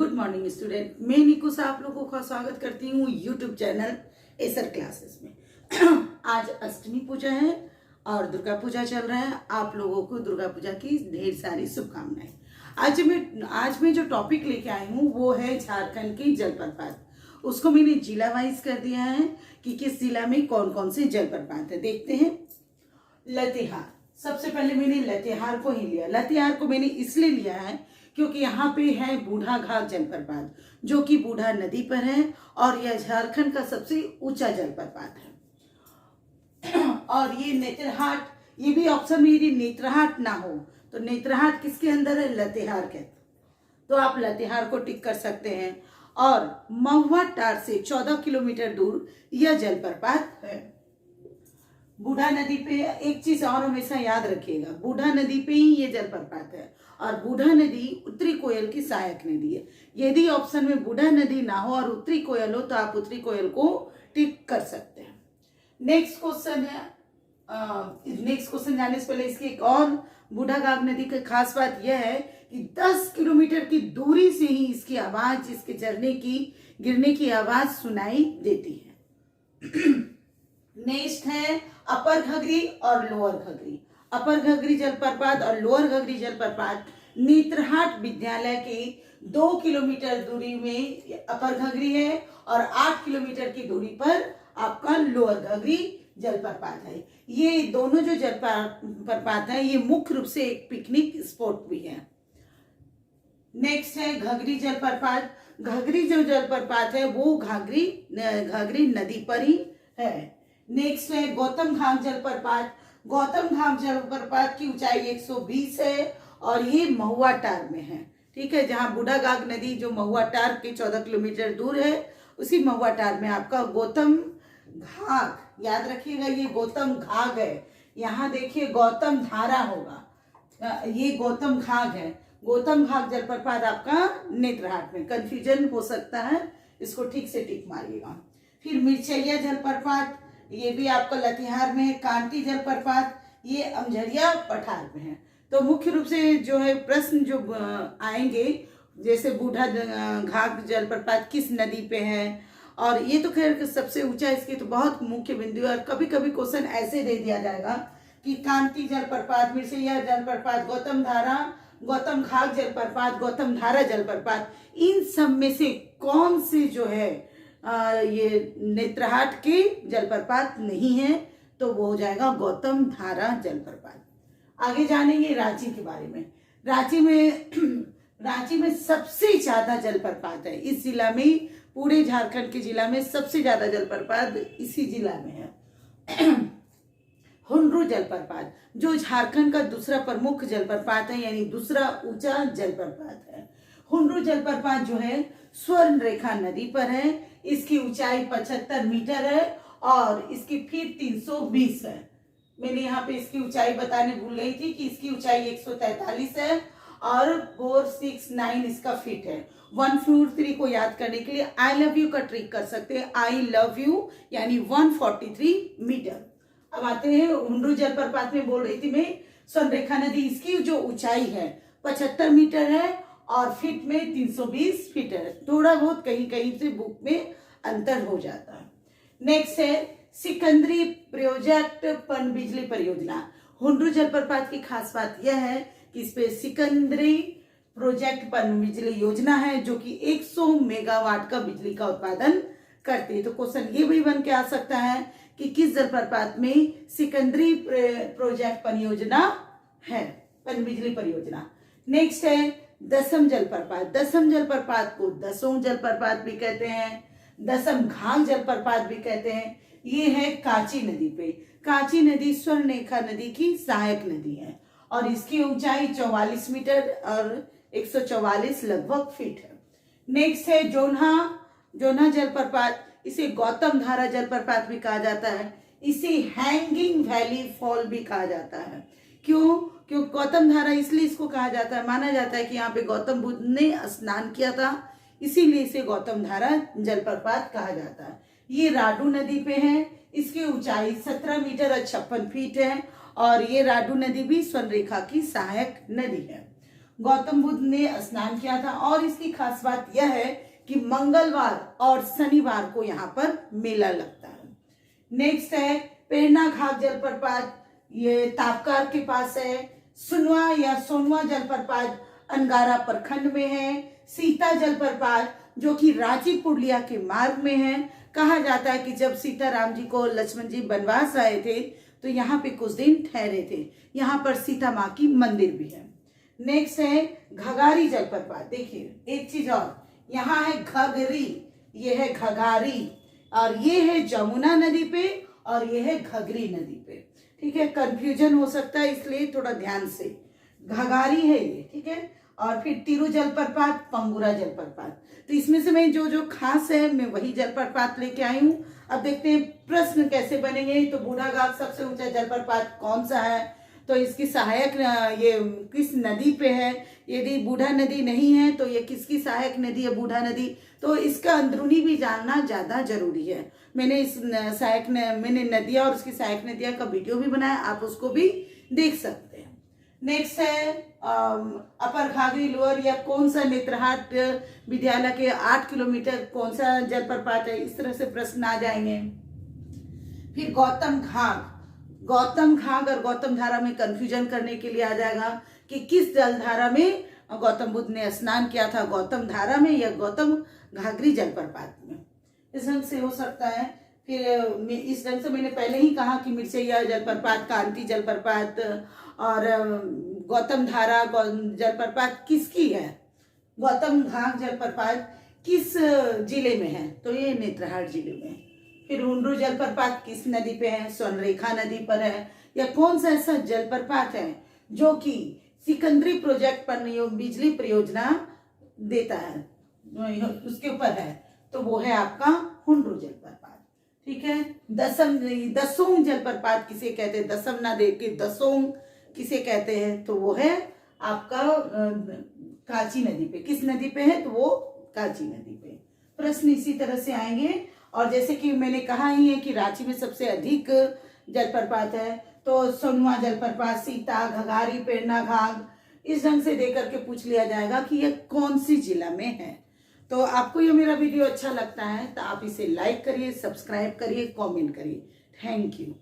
Good morning student. मैं निकुस आप लोगों का स्वागत करती हूँ यूट्यूब चैनल एसर क्लासेस में। आज अष्टमी पूजा है और दुर्गा पूजा चल रहा है। आप लोगों को दुर्गा पूजा की ढेर सारी शुभकामनाएं। आज मैं जो टॉपिक लेके आई हूँ वो है झारखंड की जलप्रपात। उसको मैंने जिला वाइज कर दिया है कि किस जिला में कौन कौन से जलप्रपात है। देखते हैं। लातेहार, सबसे पहले मैंने लातेहार को ही लिया। लातेहार को मैंने इसलिए लिया है क्योंकि यहाँ पे है बूढ़ा घाघ जलप्रपात, जो कि बूढ़ा नदी पर है और यह झारखंड का सबसे ऊंचा जलप्रपात है। और ये नेत्रहाट, ये भी ऑप्शन में यदि नेत्रहाट ना हो तो नेत्रहाट किसके अंदर है? लातेहार के। तो आप लातेहार को टिक कर सकते हैं। और महुआ टार से 14 किलोमीटर दूर यह जलप्रपात है। बूढ़ा नदी पे एक चीज और हमेशा याद रखिएगा, बूढ़ा नदी पे ही ये जलप्रपात है और बूढ़ा नदी उत्तरी कोयल की सहायक नदी है। यदि ऑप्शन में बूढ़ा नदी ना हो और उत्तरी कोयल हो तो आप उत्तरी कोयल को टिक कर सकते हैं। नेक्स्ट क्वेश्चन है, नेक्स्ट क्वेश्चन जाने से पहले इसकी एक और बूढ़ा घाघ नदी की खास बात यह है कि 10 किलोमीटर की दूरी से ही इसकी आवाज, इसके झरने की गिरने की आवाज सुनाई देती है। नेक्स्ट है अपर घघरी और लोअर घघरी। अपर घघरी जलप्रपात और लोअर घघरी जलप्रपात नेत्रहाट विद्यालय के 2 किलोमीटर दूरी में अपर घघरी है और 8 किलोमीटर की दूरी पर आपका लोअर घघरी जलप्रपात है। ये दोनों जो जलप्रपात है ये मुख्य रूप से एक पिकनिक स्पॉट भी है। नेक्स्ट है घघरी जलप्रपात। घघरी जो जलप्रपात है वो घाघरी नदी पर ही है। नेक्स्ट है गौतम घाघ जलप्रपात। गौतम घाघ जलप्रपात की ऊंचाई 120 है और ये महुआ टार में है। ठीक है, जहां बूढ़ा घाघ नदी जो महुआ टार के 14 किलोमीटर दूर है उसी महुआ टार में आपका गौतम घाघ, याद रखिएगा ये गौतम घाघ है। यहाँ देखिए गौतम धारा होगा, ये गौतम घाघ है। गौतम घाघ जलप्रपात आपका नेत्रहाट में, कंफ्यूजन हो सकता है, इसको ठीक से टिक मारिएगा। फिर मिर्चैया जलप्रपात, ये भी आपका लातेहार में है। कांटी जलप्रपात ये अमझरिया पठार में है। तो मुख्य रूप से जो है प्रश्न जो आएंगे, जैसे बूढ़ा घाघ जलप्रपात किस नदी पे है, और ये तो खैर सबसे ऊंचा इसकी तो बहुत मुख्य बिंदु है। और कभी कभी क्वेश्चन ऐसे दे दिया जाएगा कि कांटी जलप्रपात, मिर्चैया जलप्रपात, गौतम घाघ जलप्रपात, गौतम धारा जलप्रपात, इन सब में से कौन से जो है ये नेत्रहाट के जलप्रपात नहीं है, तो वो हो जाएगा गौतम धारा जलप्रपात। आगे जानेंगे रांची के बारे में। रांची में सबसे ज्यादा जलप्रपात है इस जिला में, पूरे झारखंड के जिला में सबसे ज्यादा जलप्रपात इसी जिला में है। हुंड्रू जलप्रपात जो झारखंड का दूसरा प्रमुख जलप्रपात है, यानी दूसरा ऊंचा जलप्रपात है। हुंड्रू जलप्रपात जो है स्वर्ण रेखा नदी पर है। इसकी ऊंचाई 75 मीटर है और इसकी फीट 320 है। मैंने यहाँ पे इसकी ऊंचाई बताने भूल गई थी कि इसकी ऊंचाई 143 है और 469 इसका फीट है। 143 को याद करने के लिए आई लव यू का ट्रिक कर सकते हैं। आई लव यू यानी 143 मीटर। अब आते हैं हुंड्रू जलप्रपात में, बोल रही थी मैं, स्वर्ण रेखा नदी, इसकी जो ऊंचाई है 75 मीटर है और फीट में 320 फीट है। थोड़ा बहुत कहीं कहीं से बुक में अंतर हो जाता है। नेक्स्ट है सिकंदरी प्रोजेक्ट पनबिजली परियोजना। हुंड्रू जलप्रपात की खास बात यह है कि इस पे सिकंदरी प्रोजेक्ट पनबिजली योजना है जो कि 100 मेगावाट का बिजली का उत्पादन करती है। तो क्वेश्चन ये भी बन के आ सकता है कि किस जलप्रपात में सिकंदरी प्रोजेक्ट परियोजना है, पनबिजली परियोजना। नेक्स्ट है दसम जलप्रपात। दसम जलप्रपात को दसों जलप्रपात भी कहते हैं, दसम घाघ जलप्रपात भी कहते हैं। ये है कांची नदी पे। कांची नदी स्वर्ण रेखा नदी की सहायक नदी है और इसकी ऊंचाई 44 मीटर और 144 लगभग फीट है। नेक्स्ट है जोन्हा जलप्रपात। इसे गौतम धारा जलप्रपात भी कहा जाता है। इसे हैंगिंग वैली फॉल भी कहा जाता है। क्यों गौतम धारा इसलिए इसको कहा जाता है, माना जाता है कि यहाँ पे गौतम बुद्ध ने स्नान किया था, इसीलिए इसे गौतम धारा जलप्रपात कहा जाता है। ये राडू नदी पे है। इसकी ऊंचाई 17 मीटर और 56 फीट है और ये राडू नदी भी स्वर्ण रेखा की सहायक नदी है। गौतम बुद्ध ने स्नान किया था और इसकी खास बात यह है कि मंगलवार और शनिवार को यहाँ पर मेला लगता है। नेक्स्ट है पेड़ना घाट जलप्रपात, ये तापकार के पास है। सुनवा या सोनवा जलप्रपात अंगारा प्रखंड में है। सीता जलप्रपात जो कि रांची पुरुलिया के मार्ग में है। कहा जाता है कि जब सीता राम जी को लक्ष्मण जी वनवास आए थे तो यहाँ पे कुछ दिन ठहरे थे। यहाँ पर सीता माँ की मंदिर भी है। नेक्स्ट है घगारी जलप्रपात। देखिए एक चीज और, यहाँ है घगरी, ये है घगारी, और ये है जमुना नदी पे और ये है घगरी नदी पे। ठीक है, कंफ्यूजन हो सकता है इसलिए थोड़ा ध्यान से। घगारी है ये, ठीक है। और फिर तिरु जलप्रपात, पंगुरा जलप्रपात। तो इसमें से मैं जो जो खास है मैं वही जलप्रपात लेके आई हूँ। अब देखते हैं प्रश्न कैसे बनेंगे। तो बूढ़ा घाट सबसे ऊंचा जलप्रपात कौन सा है, तो इसकी सहायक ये किस नदी पे है। यदि बूढ़ा नदी नहीं है तो ये किसकी सहायक नदी है, बूढ़ा नदी। तो इसका अंदरूनी भी जानना ज्यादा जरूरी है। मैंने इस मैंने नदियां और उसकी सहायक नदियां का वीडियो भी बनाया, आप उसको भी देख सकते हैं। नेक्स्ट है अपर घाघरी लोअर, या कौन सा नेत्रहाट विद्यालय के 8 किलोमीटर कौन सा जलप्रपात है, इस तरह से प्रश्न आ जाएंगे। फिर गौतम घाघ और गौतम धारा में कंफ्यूजन करने के लिए आ जाएगा कि किस जलधारा में गौतम बुद्ध ने स्नान किया था, गौतम धारा में या गौतम घाघरी जलप्रपात में। इस ढंग से हो सकता है। फिर इस ढंग से मैंने पहले ही कहा कि मिर्चैया जलप्रपात, कांति जलप्रपात और गौतम धारा जलप्रपात किसकी है, गौतम घाघ जलप्रपात किस जिले में है, तो ये नेत्रहाट जिले में है। फिर हुंड्रू जलप्रपात किस नदी पे है, स्वर्णरेखा नदी पर है। या कौन सा ऐसा जलप्रपात है जो कि सिकंदरी प्रोजेक्ट पर बिजली परियोजना देता है, उसके ऊपर है, तो वो है आपका हुंड्रू जलप्रपात। ठीक है। दसों जलप्रपात किसे कहते हैं, दसम ना दे के दसों किसे कहते हैं, तो वो है आपका कांची नदी पे। किस नदी पे है, तो वो कांची नदी पे। प्रश्न इसी तरह से आएंगे। और जैसे कि मैंने कहा ही है कि रांची में सबसे अधिक जलप्रपात है, तो सोनवा जलप्रपात, सीता, घगारी, पेड़ना घाघ, इस ढंग से देकर के पूछ लिया जाएगा कि यह कौन सी जिला में है। तो आपको ये मेरा वीडियो अच्छा लगता है तो आप इसे लाइक करिए, सब्सक्राइब करिए, कमेंट करिए। Thank you.